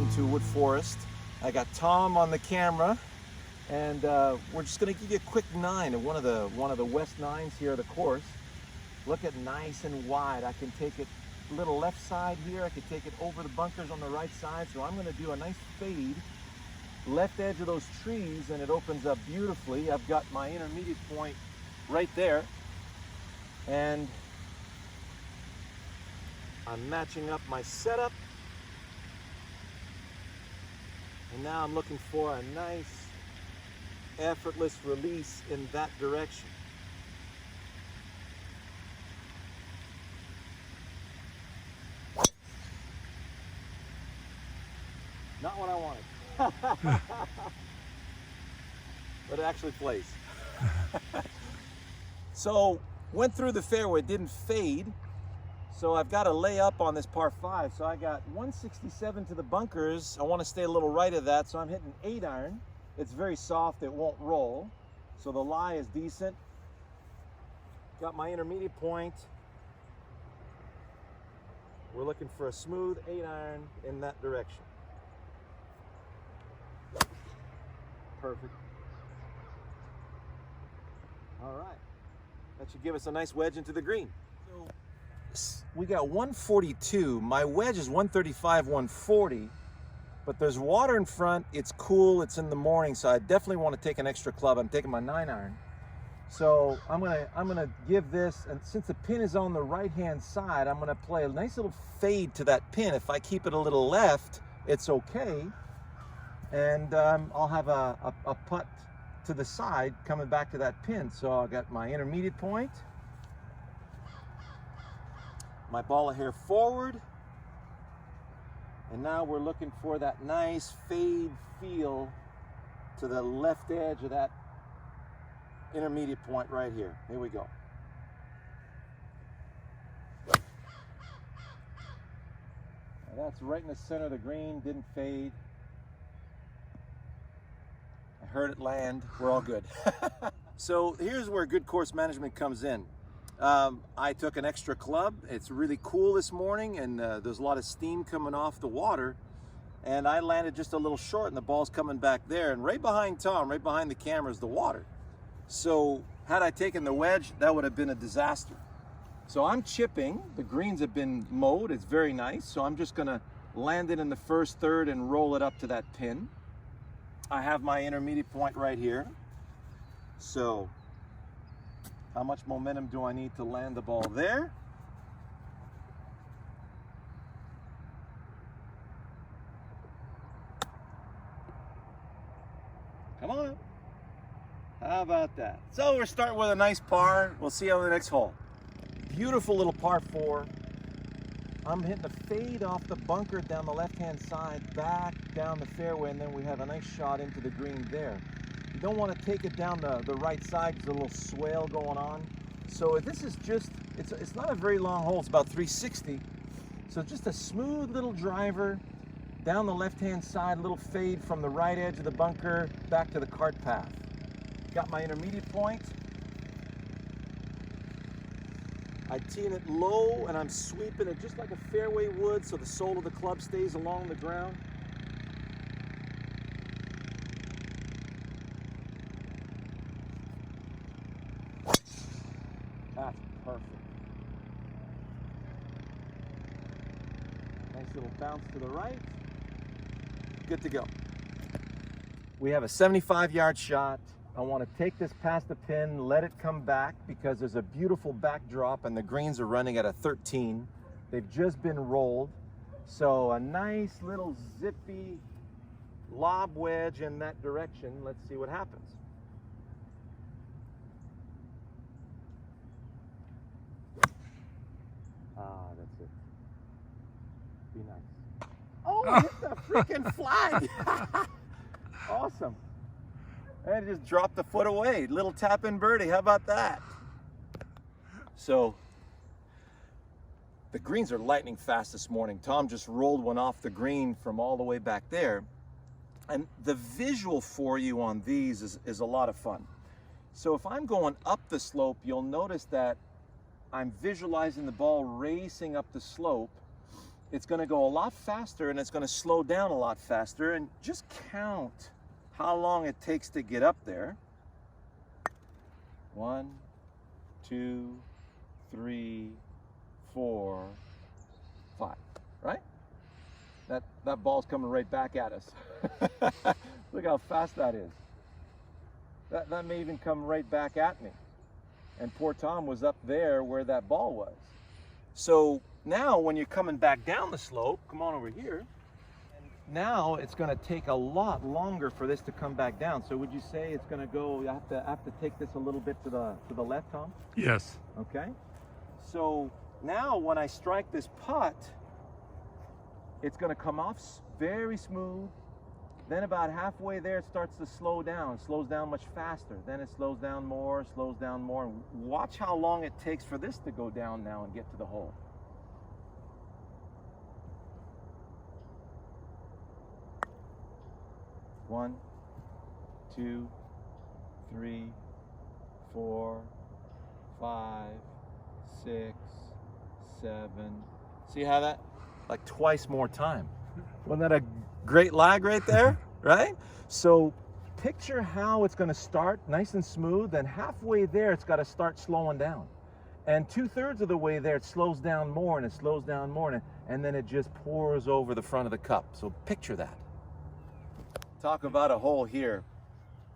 welcome to Woodforest. I got Tom on the camera, and we're just going to give you a quick 9 of one of the west 9s here of the course. Look at nice and wide. I can take it a little left side here. I can take it over the bunkers on the right side. So I'm going to do a nice fade left edge of those trees, and it opens up beautifully. I've got my intermediate point right there, and I'm matching up my setup. And now I'm looking for a nice, effortless release in that direction. Not what I wanted. But it actually plays. So, went through the fairway, didn't fade. So I've got to lay up on this par 5. So I got 167 to the bunkers. I want to stay a little right of that, so I'm hitting 8-iron. It's very soft, it won't roll. So the lie is decent. Got my intermediate point. We're looking for a smooth 8-iron in that direction. Perfect. All right. That should give us a nice wedge into the green. So we got 142. My wedge is 135, 140, but there's water in front. It's cool. It's in the morning, so I definitely want to take an extra club. I'm taking my 9-iron. So I'm gonna give this, and since the pin is on the right-hand side, I'm gonna play a nice little fade to that pin. If I keep it a little left, it's okay, and I'll have a putt to the side coming back to that pin. So I got my intermediate point, my ball of hair forward, and now we're looking for that nice fade feel to the left edge of that intermediate point right here. Here we go. Now that's right in the center of the green, didn't fade. I heard it land. We're all good. So here's where good course management comes in. I took an extra club. It's really cool this morning, and there's a lot of steam coming off the water, and I landed just a little short, and the ball's coming back there, and right behind Tom, right behind the camera, is the water. So had I taken the wedge, that would have been a disaster. So I'm chipping. The greens have been mowed. It's very nice. So I'm just going to land it in the first third and roll it up to that pin. I have my intermediate point right here. So how much momentum do I need to land the ball there? Come on up. How about that? So we're starting with a nice par. We'll see you on the next hole. Beautiful little par 4. I'm hitting a fade off the bunker down the left-hand side, back down the fairway, and then we have a nice shot into the green there. You don't want to take it down the right side. There's a little swale going on. So this is just, it's not a very long hole. It's about 360. So just a smooth little driver down the left-hand side, a little fade from the right edge of the bunker back to the cart path. Got my intermediate point. I tee it low, and I'm sweeping it just like a fairway would, so the sole of the club stays along the ground. That's perfect. Nice little bounce to the right. Good to go. We have a 75-yard shot. I want to take this past the pin, let it come back, because there's a beautiful backdrop and the greens are running at a 13. They've just been rolled. So a nice little zippy lob wedge in that direction. Let's see what happens. Ah, that's it. Be nice. Oh, hit the freaking flag. Awesome. And just dropped the foot away. Little tap in birdie. How about that? So the greens are lightning fast this morning. Tom just rolled one off the green from all the way back there. And the visual for you on these is a lot of fun. So if I'm going up the slope, you'll notice that I'm visualizing the ball racing up the slope. it's going to go a lot faster and it's going to slow down a lot faster. And just count how long it takes to get up there. 1, 2, 3, 4, 5, right? That ball's coming right back at us. Look how fast that is. That may even come right back at me. And poor Tom was up there where that ball was. So now when you're coming back down the slope, come on over here, now it's going to take a lot longer for this to come back down. So would you say it's going to go, you have to take this a little bit to the left, Tom? Yes. Okay. So now when I strike this putt, it's going to come off very smooth. Then about halfway there, it starts to slow down. It slows down much faster. Then it slows down more, slows down more. And watch how long it takes for this to go down now and get to the hole. One, 2, 3, 4, 5, 6, 7. See how that? Like twice more time. Wasn't that a great lag right there? Right? So picture how it's going to start nice and smooth, and halfway there it's got to start slowing down. And 2/3 of the way there it slows down more and it slows down more, and then it just pours over the front of the cup. So picture that. Talk about a hole here.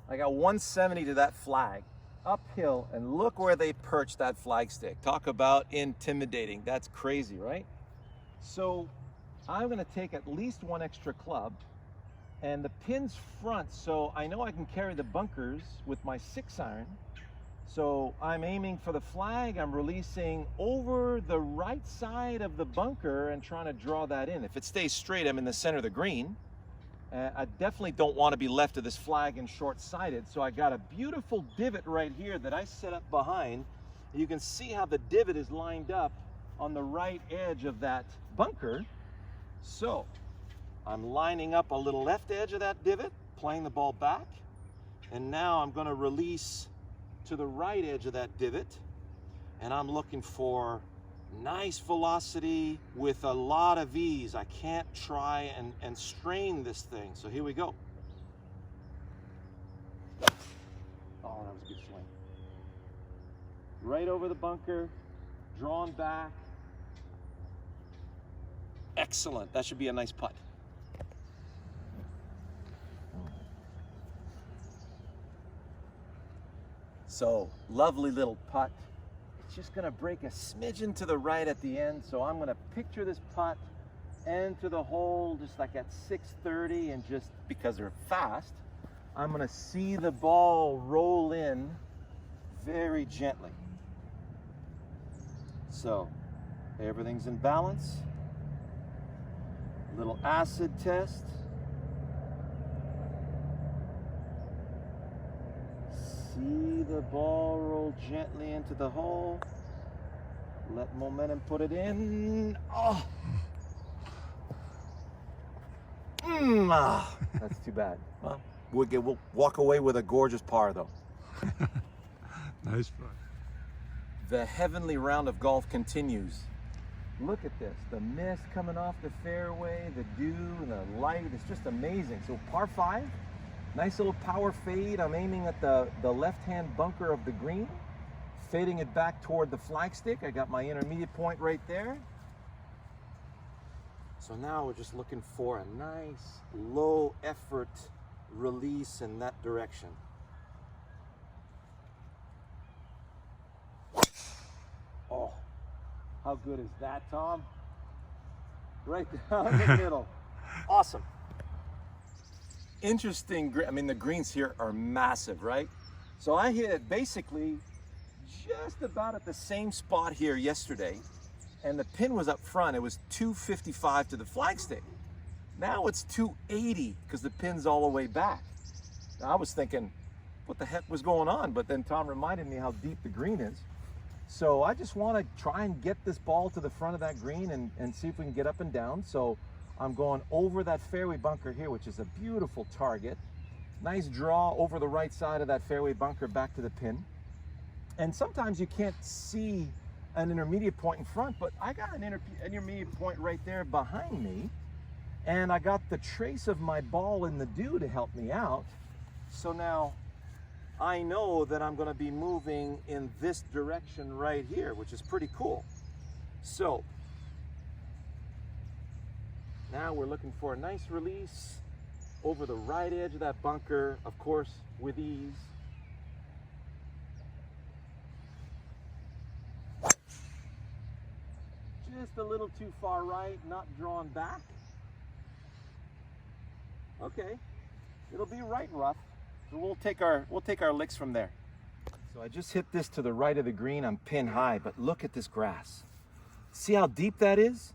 I got 170 to that flag, uphill, and look where they perched that flag stick. Talk about intimidating. That's crazy, right? So I'm going to take at least one extra club, and the pin's front, so I know I can carry the bunkers with my 6-iron. So I'm aiming for the flag. I'm releasing over the right side of the bunker and trying to draw that in. If it stays straight, I'm in the center of the green. I definitely don't want to be left of this flag and short-sighted, so I got a beautiful divot right here that I set up behind. You can see how the divot is lined up on the right edge of that bunker. So I'm lining up a little left edge of that divot, playing the ball back, and now I'm going to release to the right edge of that divot, and I'm looking for nice velocity with a lot of ease. I can't try and strain this thing. So here we go. Oh, that was a good swing. Right over the bunker, drawn back. Excellent. That should be a nice putt. So, lovely little putt. It's just going to break a smidgen to the right at the end. So I'm going to picture this putt enter the hole just like at 6:30, and just because they're fast, I'm going to see the ball roll in very gently. So everything's in balance. Little acid test. See the ball roll gently into the hole. Let momentum put it in. Oh! That's too bad. Well, we'll walk away with a gorgeous par, though. Nice putt. The heavenly round of golf continues. Look at this. The mist coming off the fairway, the dew, and the light. It's just amazing. So par 5. Nice little power fade. I'm aiming at the left-hand bunker of the green, fading it back toward the flagstick. I got my intermediate point right there. So now we're just looking for a nice low effort release in that direction. Oh, how good is that, Tom? Right down the middle. Awesome. Interesting. I mean, the greens here are massive, right? So I hit it basically just about at the same spot here yesterday, and the pin was up front. It was 255 to the flagstick. Now it's 280 because the pin's all the way back. Now, I was thinking, what the heck was going on? But then Tom reminded me how deep the green is. So I just want to try and get this ball to the front of that green and see if we can get up and down. So I'm going over that fairway bunker here, which is a beautiful target. Nice draw over the right side of that fairway bunker back to the pin. And sometimes you can't see an intermediate point in front, but I got an intermediate point right there behind me, and I got the trace of my ball in the dew to help me out. So now I know that I'm going to be moving in this direction right here, which is pretty cool. So now we're looking for a nice release over the right edge of that bunker, of course, with ease. Just a little too far right, not drawn back. Okay, it'll be right and rough. So we'll take our licks from there. So I just hit this to the right of the green. I'm pin high, but look at this grass. See how deep that is?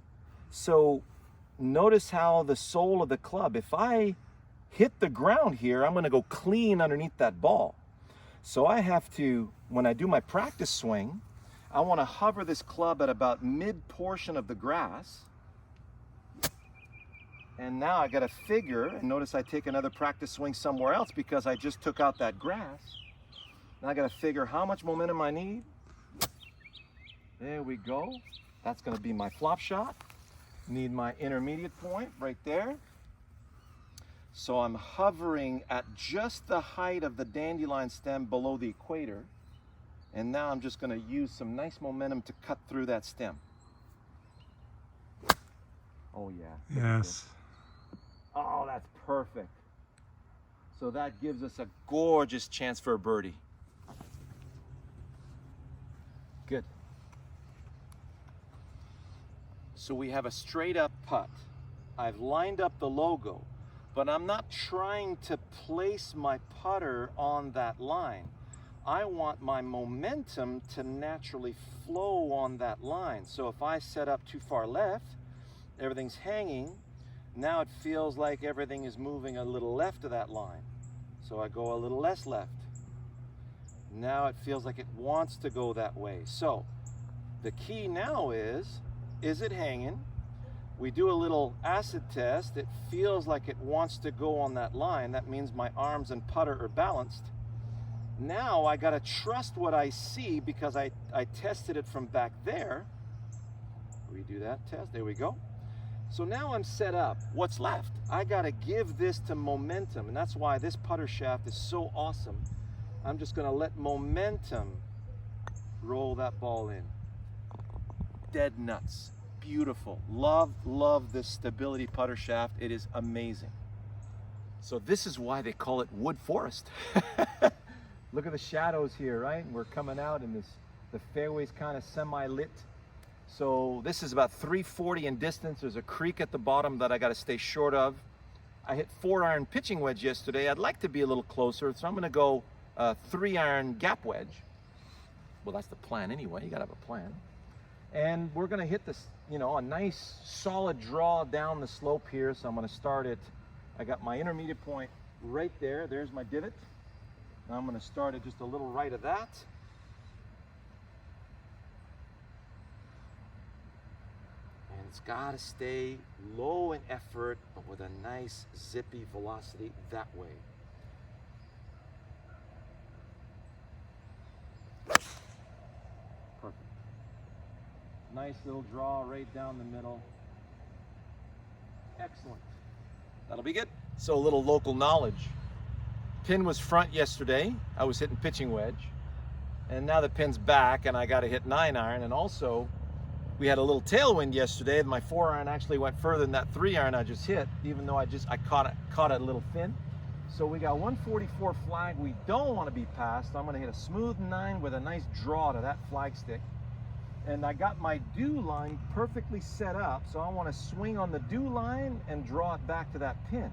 So notice how the sole of the club, if I hit the ground here, I'm going to go clean underneath that ball. So I have to, when I do my practice swing, I want to hover this club at about mid portion of the grass. And now I got to figure, and notice I take another practice swing somewhere else because I just took out that grass. Now I got to figure how much momentum I need. There we go. That's going to be my flop shot. Need my intermediate point right there. So I'm hovering at just the height of the dandelion stem below the equator. And now I'm just going to use some nice momentum to cut through that stem. Oh yeah. Yes. Oh, that's perfect. So that gives us a gorgeous chance for a birdie. Good. So we have a straight up putt. I've lined up the logo, but I'm not trying to place my putter on that line. I want my momentum to naturally flow on that line. So if I set up too far left, everything's hanging. Now it feels like everything is moving a little left of that line. So I go a little less left. Now it feels like it wants to go that way. So the key now is it hanging? We do a little acid test. It feels like it wants to go on that line. That means my arms and putter are balanced. Now I gotta trust what I see because I tested it from back there. Redo that test, there we go. So now I'm set up. What's left? I gotta give this to momentum, and that's why this putter shaft is so awesome. I'm just gonna let momentum roll that ball in. Dead nuts, beautiful. Love this stability putter shaft. It is amazing. So this is why they call it Woodforest. Look at the shadows here, right? We're coming out in this, the fairway's kind of semi-lit. So this is about 340 in distance. There's a creek at the bottom that I got to stay short of. I hit 4-iron pitching wedge yesterday. I'd like to be a little closer, so I'm going to go 3-iron gap wedge. Well, that's the plan anyway. You got to have a plan. And we're going to hit this, you know, a nice solid draw down the slope here. So I'm going to start it. I got my intermediate point right there. There's my divot. Now I'm going to start it just a little right of that. And it's got to stay low in effort, but with a nice zippy velocity that way. Perfect. Nice little draw right down the middle. Excellent. That'll be good. So a little local knowledge. Pin was front yesterday. I was hitting pitching wedge. And now the pin's back and I got to hit 9-iron. And also, we had a little tailwind yesterday. And my 4-iron actually went further than that 3-iron I just hit, even though I caught it a little thin. So we got 144 flag. We don't want to be passed. I'm going to hit a smooth 9 with a nice draw to that flag stick. And I got my dew line perfectly set up. So I want to swing on the dew line and draw it back to that pin.